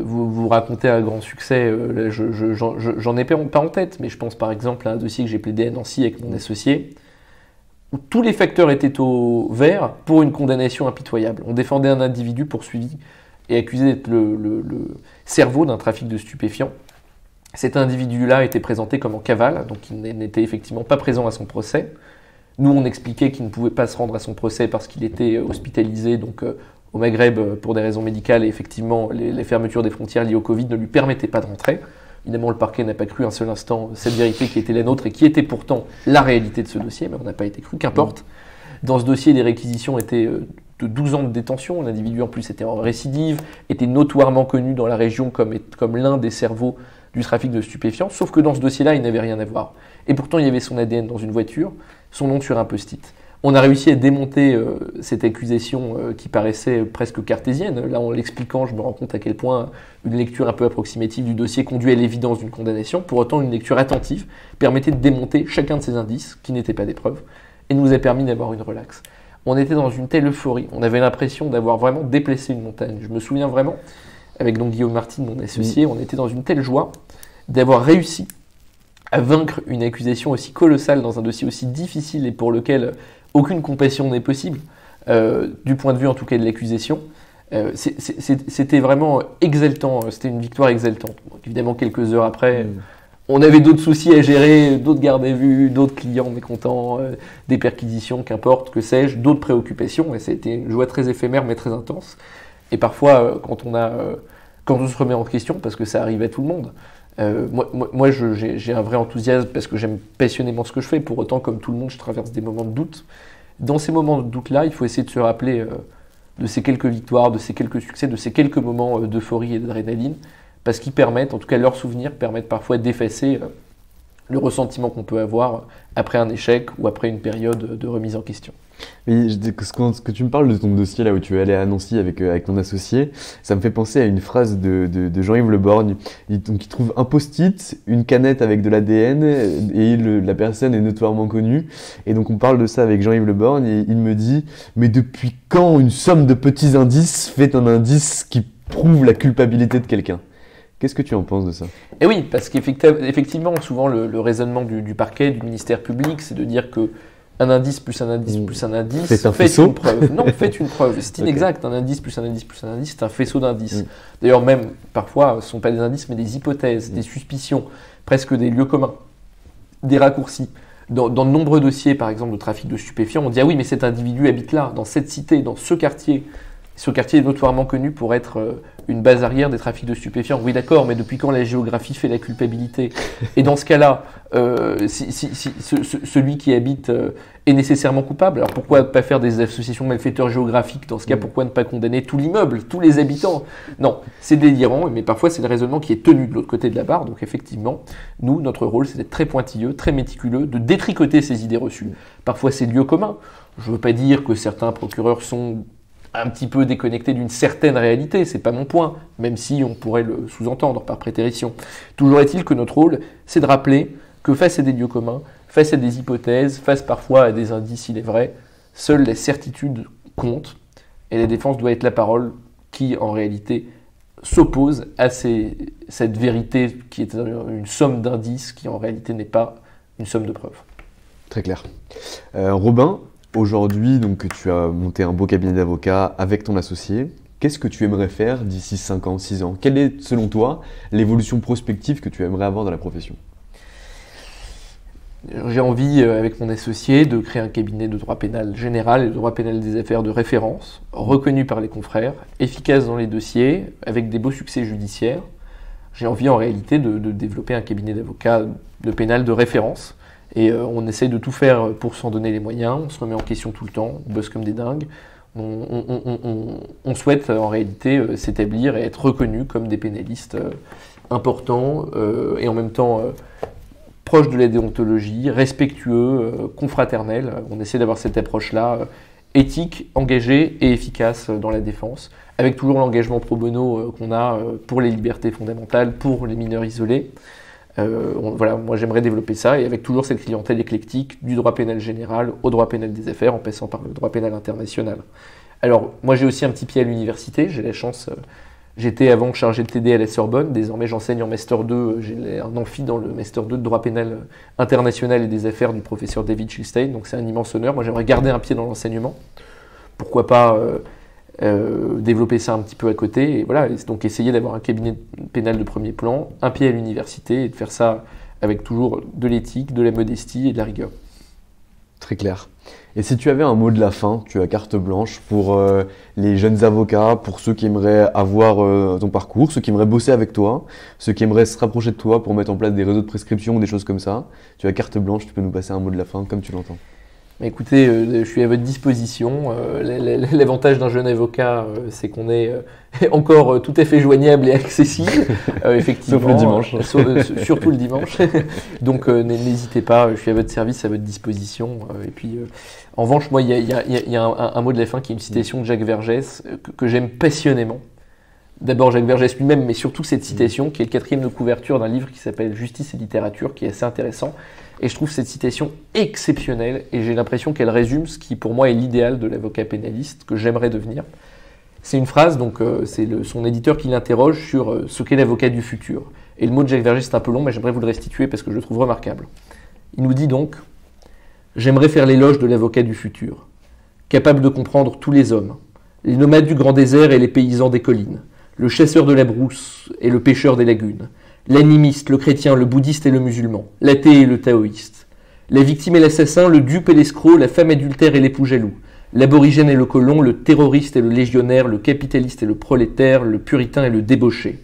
vous racontez un grand succès, j'en ai pas en tête, mais je pense par exemple à un dossier que j'ai plaidé à Nancy avec mon associé, où tous les facteurs étaient au vert pour une condamnation impitoyable. On défendait un individu poursuivi et accusé d'être le cerveau d'un trafic de stupéfiants. Cet individu-là était présenté comme en cavale, donc il n'était effectivement pas présent à son procès. Nous, on expliquait qu'il ne pouvait pas se rendre à son procès parce qu'il était hospitalisé donc, au Maghreb pour des raisons médicales, et effectivement, les fermetures des frontières liées au Covid ne lui permettaient pas de rentrer. Évidemment, le parquet n'a pas cru un seul instant cette vérité qui était la nôtre et qui était pourtant la réalité de ce dossier, mais on n'a pas été cru, qu'importe. Dans ce dossier, les réquisitions étaient de 12 ans de détention. L'individu, en plus, était en récidive, était notoirement connu dans la région comme l'un des cerveaux du trafic de stupéfiants, sauf que dans ce dossier-là, il n'avait rien à voir. Et pourtant, il y avait son ADN dans une voiture, son nom sur un post-it. On a réussi à démonter cette accusation qui paraissait presque cartésienne. Là, en l'expliquant, je me rends compte à quel point une lecture un peu approximative du dossier conduit à l'évidence d'une condamnation. Pour autant, une lecture attentive permettait de démonter chacun de ces indices, qui n'étaient pas des preuves, et nous a permis d'avoir une relaxe. On était dans une telle euphorie, on avait l'impression d'avoir vraiment déplacé une montagne. Je me souviens vraiment, avec donc Guillaume Martin, mon associé, on était dans une telle joie d'avoir réussi à vaincre une accusation aussi colossale dans un dossier aussi difficile et pour lequel aucune compassion n'est possible, du point de vue en tout cas de l'accusation. C'était vraiment exaltant, c'était une victoire exaltante. Donc, évidemment, quelques heures après, on avait d'autres soucis à gérer, d'autres gardes à vue, d'autres clients mécontents, des perquisitions, qu'importe, que sais-je, d'autres préoccupations, et ça a été une joie très éphémère mais très intense. Et parfois, quand on se remet en question, parce que ça arrive à tout le monde, moi j'ai un vrai enthousiasme parce que j'aime passionnément ce que je fais. Pour autant, comme tout le monde, je traverse des moments de doute. Dans ces moments de doute-là, il faut essayer de se rappeler de ces quelques victoires, de ces quelques succès, de ces quelques moments d'euphorie et d'adrénaline, parce qu'ils permettent, en tout cas leurs souvenirs, permettent parfois d'effacer le ressentiment qu'on peut avoir après un échec ou après une période de remise en question. Mais ce que tu me parles de ton dossier là où tu es allé à Nancy avec ton associé, ça me fait penser à une phrase de Jean-Yves Le Borgne. Il trouve un post-it, une canette avec de l'ADN et la personne est notoirement connue. Et donc on parle de ça avec Jean-Yves Le Borgne et il me dit « Mais depuis quand une somme de petits indices fait un indice qui prouve la culpabilité de quelqu'un ?» Qu'est-ce que tu en penses de ça? Et oui, parce qu'effectivement, souvent le raisonnement du parquet, du ministère public, c'est de dire que un indice plus un indice plus un indice fait une preuve. Non, fait une preuve. C'est inexact. Un indice plus un indice plus un indice, c'est un faisceau d'indices. D'ailleurs, même parfois, ce ne sont pas des indices, mais des hypothèses, des suspicions, presque des lieux communs, des raccourcis. Dans de nombreux dossiers, par exemple, de trafic de stupéfiants, on dit « Ah oui, mais cet individu habite là, dans cette cité, dans ce quartier. » Ce quartier est notoirement connu pour être une base arrière des trafics de stupéfiants. Oui, d'accord, mais depuis quand la géographie fait la culpabilité? Et dans ce cas-là, celui qui habite est nécessairement coupable. Alors pourquoi ne pas faire des associations malfaiteurs géographiques? Dans ce cas, pourquoi ne pas condamner tout l'immeuble, tous les habitants? Non, c'est délirant, mais parfois c'est le raisonnement qui est tenu de l'autre côté de la barre. Donc effectivement, nous, notre rôle, c'est d'être très pointilleux, très méticuleux, de détricoter ces idées reçues. Parfois c'est lieu commun. Je ne veux pas dire que certains procureurs sont un petit peu déconnecté d'une certaine réalité, c'est pas mon point, même si on pourrait le sous-entendre par prétérition. Toujours est-il que notre rôle, c'est de rappeler que face à des lieux communs, face à des hypothèses, face parfois à des indices, il est vrai, seules les certitudes comptent, et la défense doit être la parole qui, en réalité, s'oppose à cette vérité qui est une somme d'indices qui, en réalité, n'est pas une somme de preuves. Très clair. Robin, aujourd'hui, donc, tu as monté un beau cabinet d'avocats avec ton associé. Qu'est-ce que tu aimerais faire d'ici 5 ans, 6 ans? Quelle est, selon toi, l'évolution prospective que tu aimerais avoir dans la profession? J'ai envie, avec mon associé, de créer un cabinet de droit pénal général et de droit pénal des affaires de référence, reconnu par les confrères, efficace dans les dossiers, avec des beaux succès judiciaires. J'ai envie, en réalité, de développer un cabinet d'avocats de pénal de référence, Et on essaye de tout faire pour s'en donner les moyens, on se remet en question tout le temps, on bosse comme des dingues. On souhaite en réalité s'établir et être reconnu comme des pénalistes importants et en même temps proches de la déontologie, respectueux, confraternels. On essaie d'avoir cette approche-là éthique, engagée et efficace dans la défense, avec toujours l'engagement pro bono qu'on a pour les libertés fondamentales, pour les mineurs isolés. Voilà, moi j'aimerais développer ça, et avec toujours cette clientèle éclectique du droit pénal général au droit pénal des affaires, en passant par le droit pénal international. Alors, moi j'ai aussi un petit pied à l'université, j'ai la chance, j'étais avant chargé de TD à la Sorbonne, désormais j'enseigne en Master 2, j'ai un amphi dans le Master 2 de droit pénal international et des affaires du professeur David Schilstein, donc c'est un immense honneur. Moi j'aimerais garder un pied dans l'enseignement, pourquoi pas développer ça un petit peu à côté, et voilà, donc essayer d'avoir un cabinet pénal de premier plan, un pied à l'université, et de faire ça avec toujours de l'éthique, de la modestie et de la rigueur. Très clair. Et si tu avais un mot de la fin, tu as carte blanche pour les jeunes avocats, pour ceux qui aimeraient avoir ton parcours, ceux qui aimeraient bosser avec toi, ceux qui aimeraient se rapprocher de toi pour mettre en place des réseaux de prescription ou des choses comme ça, tu as carte blanche, tu peux nous passer un mot de la fin comme tu l'entends. Écoutez, je suis à votre disposition. L'avantage d'un jeune avocat, c'est qu'on est encore tout à fait joignable et accessible, effectivement. Sauf le dimanche. Surtout le dimanche. Donc n'hésitez pas, je suis à votre service, à votre disposition. Et puis, en revanche, moi, il y a un mot de la fin qui est une citation de Jacques Vergès que j'aime passionnément. D'abord Jacques Vergès lui-même, mais surtout cette citation qui est le 4e de couverture d'un livre qui s'appelle Justice et littérature, qui est assez intéressant. Et je trouve cette citation exceptionnelle et j'ai l'impression qu'elle résume ce qui pour moi est l'idéal de l'avocat pénaliste que j'aimerais devenir. C'est une phrase, donc c'est son éditeur qui l'interroge sur ce qu'est l'avocat du futur. Et le mot de Jacques Vergès c'est un peu long, mais j'aimerais vous le restituer parce que je le trouve remarquable. Il nous dit donc « J'aimerais faire l'éloge de l'avocat du futur, capable de comprendre tous les hommes, les nomades du grand désert et les paysans des collines, le chasseur de la brousse et le pêcheur des lagunes, l'animiste, le chrétien, le bouddhiste et le musulman, l'athée et le taoïste, la victime et l'assassin, le dupe et l'escroc, la femme adultère et l'époux jaloux, l'aborigène et le colon, le terroriste et le légionnaire, le capitaliste et le prolétaire, le puritain et le débauché.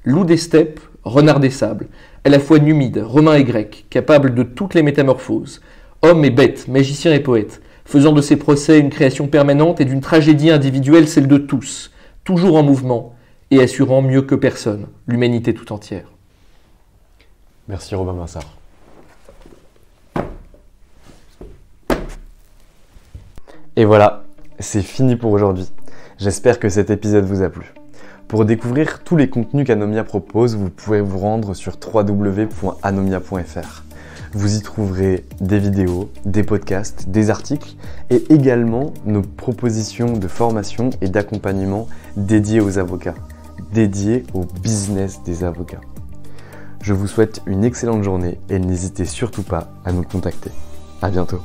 Loup des steppes, renard des sables, à la fois numide, romain et grec, capable de toutes les métamorphoses, homme et bête, magicien et poète, faisant de ses procès une création permanente et d'une tragédie individuelle celle de tous, toujours en mouvement, et assurant mieux que personne l'humanité tout entière. Merci Robin Vinsart. Et voilà, c'est fini pour aujourd'hui. J'espère que cet épisode vous a plu. Pour découvrir tous les contenus qu'Anomia propose, vous pouvez vous rendre sur www.anomia.fr. Vous y trouverez des vidéos, des podcasts, des articles et également nos propositions de formation et d'accompagnement dédiées aux avocats, dédiées au business des avocats. Je vous souhaite une excellente journée et n'hésitez surtout pas à nous contacter. À bientôt.